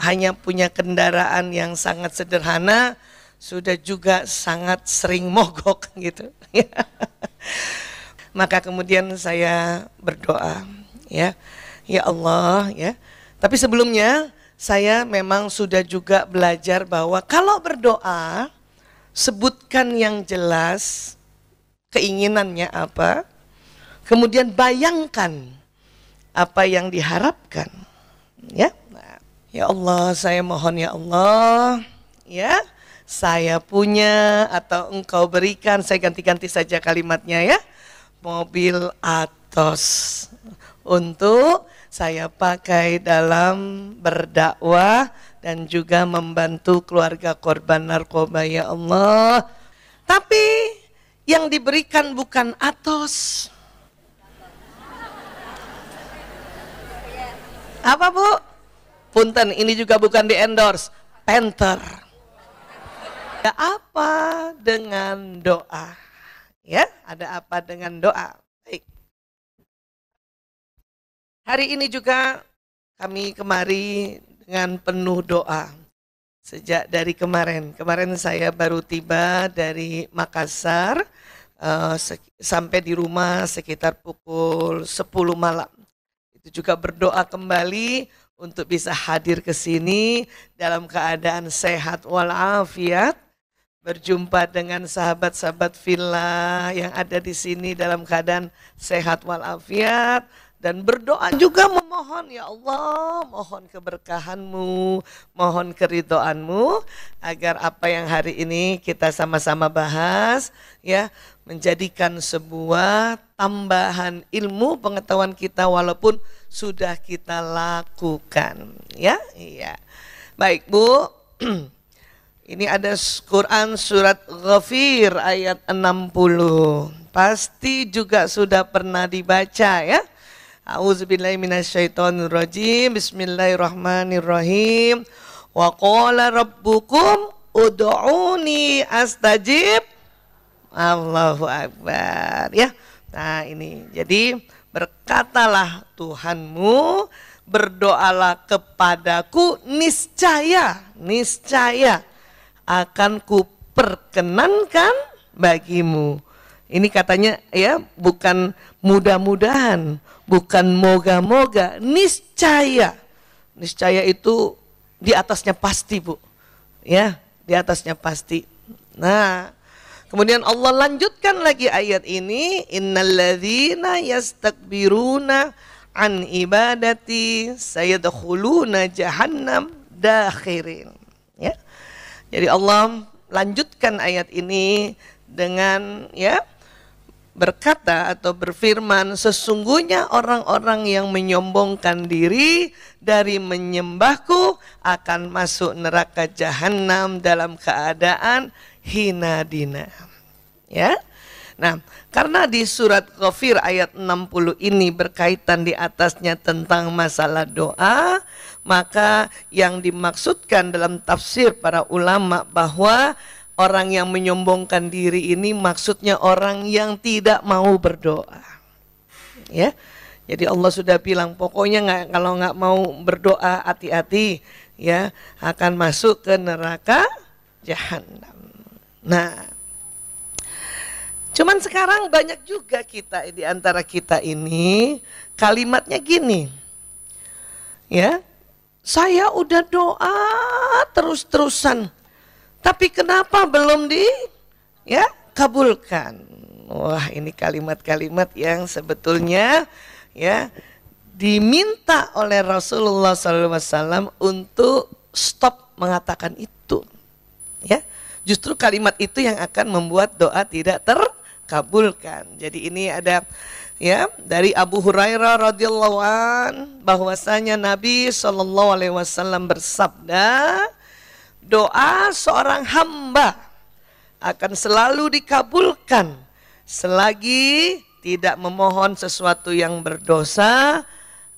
hanya punya kendaraan yang sangat sederhana, sudah juga sangat sering mogok gitu. Maka kemudian saya berdoa, ya Allah, ya. Tapi sebelumnya saya memang sudah juga belajar bahwa kalau berdoa, sebutkan yang jelas keinginannya apa, kemudian bayangkan apa yang diharapkan, ya. Nah, ya Allah, saya mohon ya Allah, ya, saya punya atau engkau berikan, saya ganti-ganti saja kalimatnya ya, mobil Atos untuk saya pakai dalam berdakwah dan juga membantu keluarga korban narkoba ya Allah. Tapi yang diberikan bukan Atos. Apa Bu? Punten, ini juga bukan di endorse, Panther. Ada apa dengan doa? Ya, ada apa dengan doa? Baik. Hari ini juga kami kemari dengan penuh doa. Sejak dari kemarin saya baru tiba dari Makassar, sampai di rumah sekitar pukul 10 malam. Itu juga berdoa kembali untuk bisa hadir ke sini dalam keadaan sehat walafiat, berjumpa dengan sahabat-sahabat villa yang ada di sini dalam keadaan sehat walafiat, dan berdoa juga memohon ya Allah, mohon keberkahan-Mu, mohon keridhaan-Mu agar apa yang hari ini kita sama-sama bahas ya menjadikan sebuah tambahan ilmu pengetahuan kita walaupun sudah kita lakukan ya. Iya. Baik Bu. Ini ada Quran surat Ghafir ayat 60. Pasti juga sudah pernah dibaca ya. A'udzubillahi minasyaitonirrajim. Bismillahirrahmanirrahim. Wa qala rabbukum ud'uni astajib. Allahu akbar ya. Nah ini jadi berkatalah Tuhanmu, berdoalah kepadaku, niscaya akan kuperkenankan bagimu. Ini katanya ya, bukan mudah-mudahan, bukan moga-moga, niscaya. Niscaya itu di atasnya pasti Bu. Ya, di atasnya pasti. Nah, kemudian Allah lanjutkan lagi ayat ini, innalladzina yastakbiruna an ibadati sayadkhuluna jahannam dakhirin. Ya. Jadi Allah lanjutkan ayat ini dengan ya berkata atau berfirman, sesungguhnya orang-orang yang menyombongkan diri dari menyembahku akan masuk neraka jahanam dalam keadaan hina dina. Ya. Nah, karena di surat Ghafir ayat 60 ini berkaitan di atasnya tentang masalah doa, maka yang dimaksudkan dalam tafsir para ulama bahwa orang yang menyombongkan diri ini maksudnya orang yang tidak mau berdoa. Ya. Jadi Allah sudah bilang pokoknya kalau nggak mau berdoa hati-hati ya, akan masuk ke neraka jahanam. Nah, cuman sekarang banyak juga kita di antara kita ini kalimatnya gini. Ya. Saya udah doa terus-terusan. Tapi kenapa belum kabulkan? Wah, ini kalimat-kalimat yang sebetulnya ya diminta oleh Rasulullah SAW untuk stop mengatakan itu. Ya, justru kalimat itu yang akan membuat doa tidak terkabulkan. Jadi ini ada ya dari Abu Hurairah radhiyallahu an bahwasanya Nabi SAW bersabda, doa seorang hamba akan selalu dikabulkan selagi tidak memohon sesuatu yang berdosa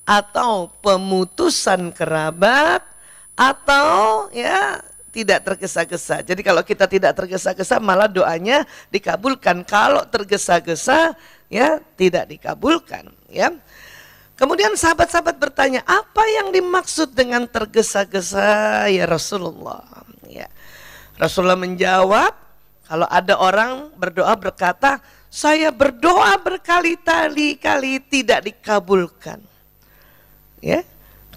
atau pemutusan kerabat atau ya tidak tergesa-gesa. Jadi kalau kita tidak tergesa-gesa malah doanya dikabulkan. Kalau tergesa-gesa ya tidak dikabulkan ya. Kemudian sahabat-sahabat bertanya, apa yang dimaksud dengan tergesa-gesa ya Rasulullah? Ya. Rasulullah menjawab, kalau ada orang berdoa berkata, saya berdoa berkali-kali tidak dikabulkan. Ya.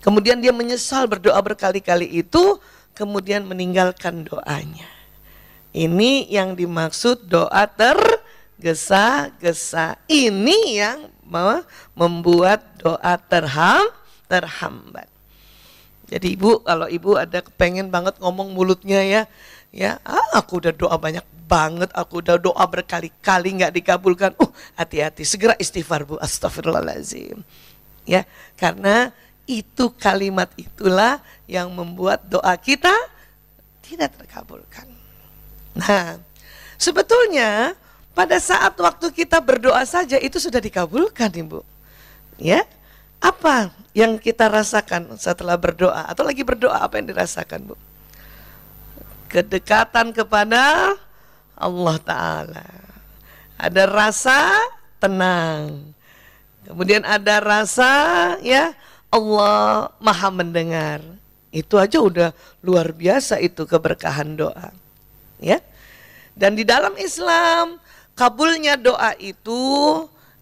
Kemudian dia menyesal berdoa berkali-kali itu, kemudian meninggalkan doanya. Ini yang dimaksud doa tergesa-gesa. Ini yang membuat doa terhambat. Jadi ibu, kalau ibu ada kepengen banget ngomong mulutnya ya, aku udah doa banyak banget, aku udah doa berkali-kali nggak dikabulkan. Hati-hati, segera istighfar bu, astagfirullahaladzim. Ya, karena itu kalimat itulah yang membuat doa kita tidak terkabulkan. Nah, sebetulnya pada saat waktu kita berdoa saja itu sudah dikabulkan, Ibu. Ya, apa yang kita rasakan setelah berdoa atau lagi berdoa, apa yang dirasakan, Bu? Kedekatan kepada Allah Ta'ala. Ada rasa tenang. Kemudian ada rasa ya Allah Maha mendengar. Itu aja udah luar biasa itu keberkahan doa. Ya. Dan di dalam Islam kabulnya doa itu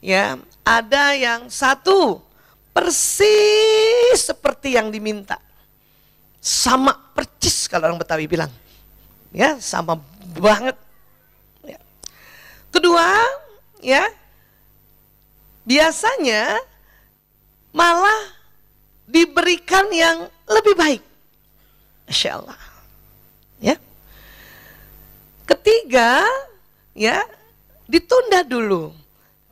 ya ada yang satu persis seperti yang diminta. Sama percis kalau orang Betawi bilang. Ya, sama banget. Ya. Kedua, ya biasanya malah diberikan yang lebih baik. Masya Allah. Ya. Ketiga, ya ditunda dulu.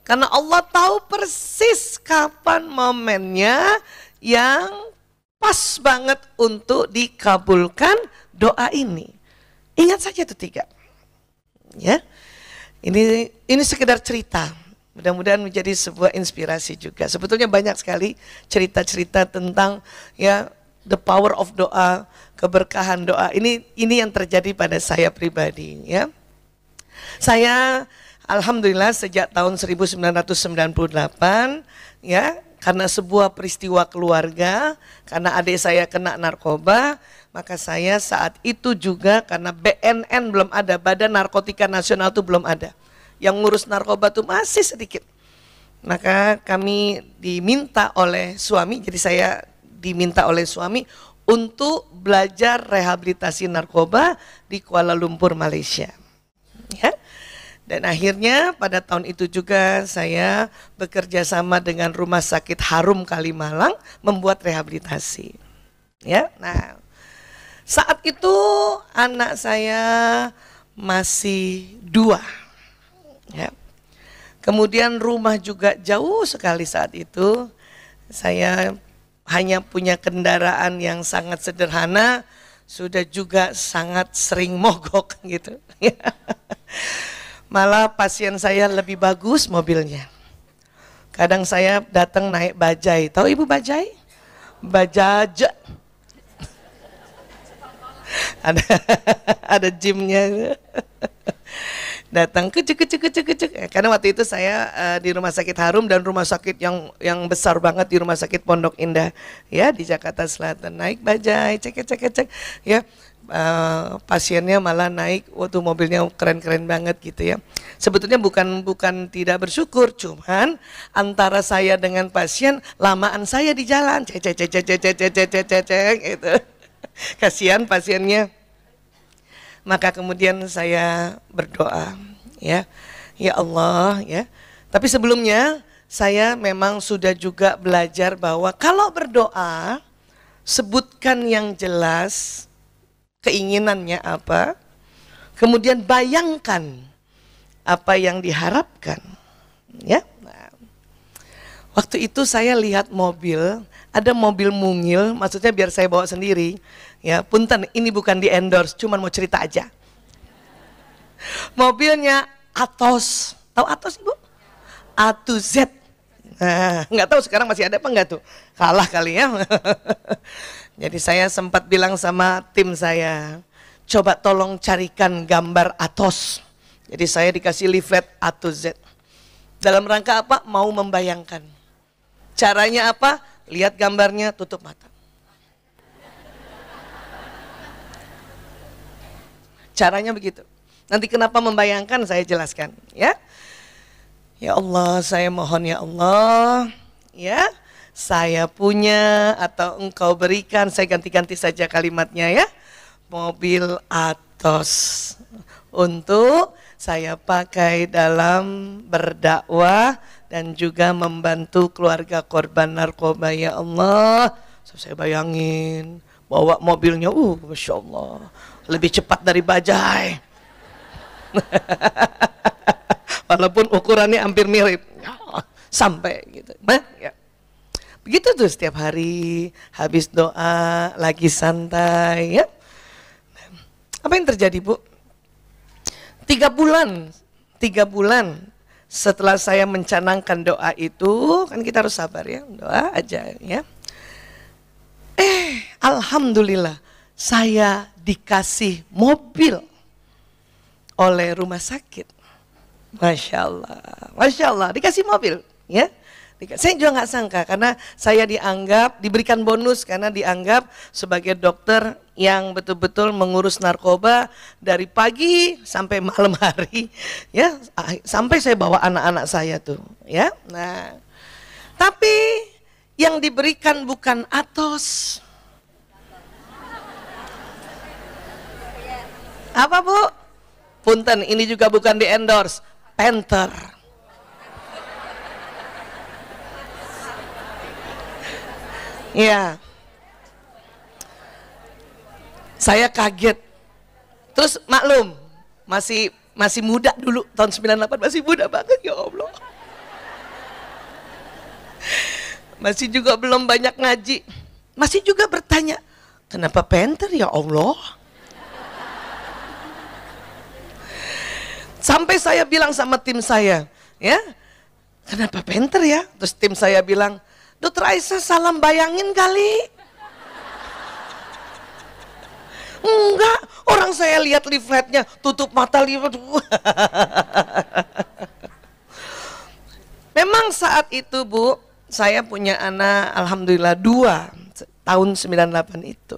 Karena Allah tahu persis kapan momennya yang pas banget untuk dikabulkan doa ini. Ingat saja itu tiga. Ya. Ini sekedar cerita. Mudah-mudahan menjadi sebuah inspirasi juga. Sebetulnya banyak sekali cerita-cerita tentang ya the power of doa, keberkahan doa. Ini yang terjadi pada saya pribadi ya. Saya alhamdulillah sejak tahun 1998 ya, karena sebuah peristiwa keluarga, karena adik saya kena narkoba, maka saya saat itu juga karena BNN belum ada, Badan Narkotika Nasional itu belum ada. Yang ngurus narkoba itu masih sedikit. Maka kami diminta oleh suami, jadi saya diminta oleh suami untuk belajar rehabilitasi narkoba di Kuala Lumpur, Malaysia. Ya. Dan akhirnya pada tahun itu juga saya bekerja sama dengan Rumah Sakit Harum Kalimalang membuat rehabilitasi. Ya, nah saat itu anak saya masih 2. Ya. Kemudian rumah juga jauh sekali saat itu. Saya hanya punya kendaraan yang sangat sederhana, sudah juga sangat sering mogok gitu. Malah pasien saya lebih bagus mobilnya. Kadang saya datang naik bajai. Tahu ibu bajai? Bajaj. Ada gymnya. Datang kecek. Karena waktu itu saya di Rumah Sakit Harum dan rumah sakit yang besar banget di Rumah Sakit Pondok Indah ya di Jakarta Selatan. Naik bajai, cek ya. Pasiennya malah naik, waktu mobilnya keren-keren banget gitu ya. Sebetulnya bukan tidak bersyukur, cuman antara saya dengan pasien lamaan saya di jalan, cek gitu. Kasihan pasiennya. Maka kemudian saya berdoa, ya Allah ya. Tapi sebelumnya saya memang sudah juga belajar bahwa kalau berdoa sebutkan yang jelas keinginannya apa, kemudian bayangkan apa yang diharapkan, ya. Nah, waktu itu saya lihat mobil, ada mobil mungil, maksudnya biar saya bawa sendiri. Ya, punten, ini bukan di endorse, cuman mau cerita aja. Mobilnya Atos, tahu Atos ibu? A2Z. Nah, nggak tahu sekarang masih ada apa enggak tuh? Kalah kali ya. Jadi saya sempat bilang sama tim saya, coba tolong carikan gambar Atos. Jadi saya dikasih leaflet A2Z. Dalam rangka apa? Mau membayangkan. Caranya apa? Lihat gambarnya, tutup mata. Caranya begitu. Nanti kenapa membayangkan saya jelaskan, ya. Ya Allah, saya mohon ya Allah, ya, saya punya atau engkau berikan, saya ganti-ganti saja kalimatnya ya, mobil Atos untuk saya pakai dalam berdakwah dan juga membantu keluarga korban narkoba ya Allah. Saya bayangin bawa mobilnya, Masya Allah, lebih cepat dari bajai. Walaupun ukurannya hampir mirip, sampai gitu. Ya. Begitu tuh setiap hari, habis doa, lagi santai ya. Apa yang terjadi Bu? 3 bulan setelah saya mencanangkan doa itu, kan kita harus sabar ya, doa aja ya. Alhamdulillah saya dikasih mobil oleh rumah sakit. Masya Allah, dikasih mobil, ya. Saya juga nggak sangka karena saya diberikan bonus karena dianggap sebagai dokter yang betul-betul mengurus narkoba dari pagi sampai malam hari, ya, sampai saya bawa anak-anak saya tuh, ya. Nah, tapi yang diberikan bukan Atos. Apa Bu? Punten, ini juga bukan di endorse. Panther. Ya. Saya kaget. Terus maklum, masih muda dulu, tahun 98 masih muda banget ya Allah. Masih juga belum banyak ngaji. Masih juga bertanya, kenapa Panther ya Allah? Sampai saya bilang sama tim saya, ya, kenapa Panther ya? Terus tim saya bilang, Dokter Aisyah salam bayangin kali. Enggak, orang saya lihat leafletnya, tutup mata leaflet. Memang saat itu Bu, saya punya anak alhamdulillah 2 tahun 98 itu.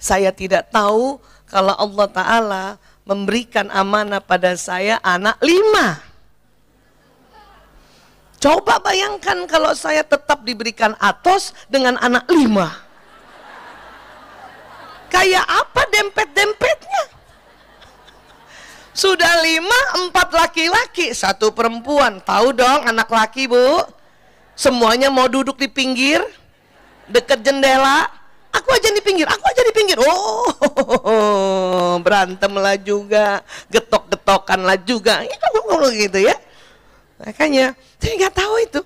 Saya tidak tahu kalau Allah Ta'ala memberikan amanah pada saya anak 5. Coba bayangkan kalau saya tetap diberikan Atos dengan anak 5. Kayak apa dempet-dempetnya? Sudah 5, 4 laki-laki, 1 perempuan. Tahu dong anak laki Bu, semuanya mau duduk di pinggir, dekat jendela. Aku aja di pinggir, aku aja di pinggir. Berantem lah juga, getok-getokan lah juga, gitu ya. Makanya saya nggak tahu itu.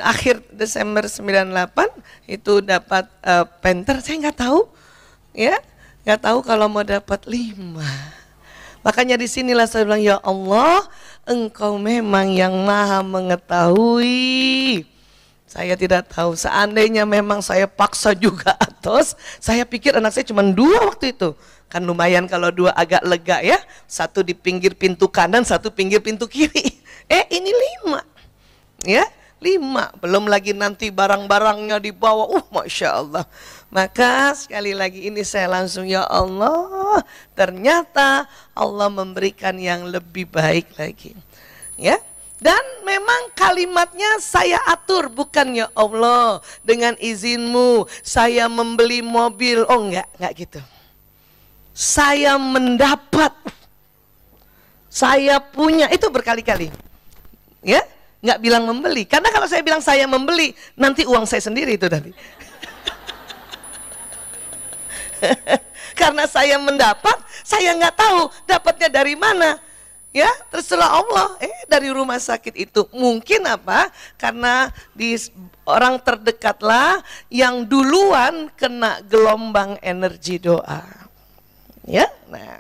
Akhir Desember 98 itu dapat Panther, saya nggak tahu, ya, nggak tahu kalau mau dapat 5. Makanya disinilah saya bilang, ya Allah, Engkau memang yang maha mengetahui. Saya tidak tahu, seandainya memang saya paksa juga Atos, saya pikir anak saya cuma 2 waktu itu. Kan lumayan kalau 2 agak lega ya, 1 di pinggir pintu kanan, 1 pinggir pintu kiri. Ini 5, ya, 5. Belum lagi nanti barang-barangnya dibawa, Masya Allah. Maka sekali lagi ini saya langsung, ya Allah, ternyata Allah memberikan yang lebih baik lagi, ya. Dan memang kalimatnya saya atur, bukan ya Allah dengan izinmu saya membeli mobil. Enggak gitu. Saya mendapat, saya punya, itu berkali-kali. Ya, enggak bilang membeli. Karena kalau saya bilang saya membeli, nanti uang saya sendiri itu nanti. Karena saya mendapat, saya nggak tahu dapatnya dari mana. Ya, terserah Allah. Dari rumah sakit itu mungkin apa? Karena di orang terdekatlah yang duluan kena gelombang energi doa. Ya, nah.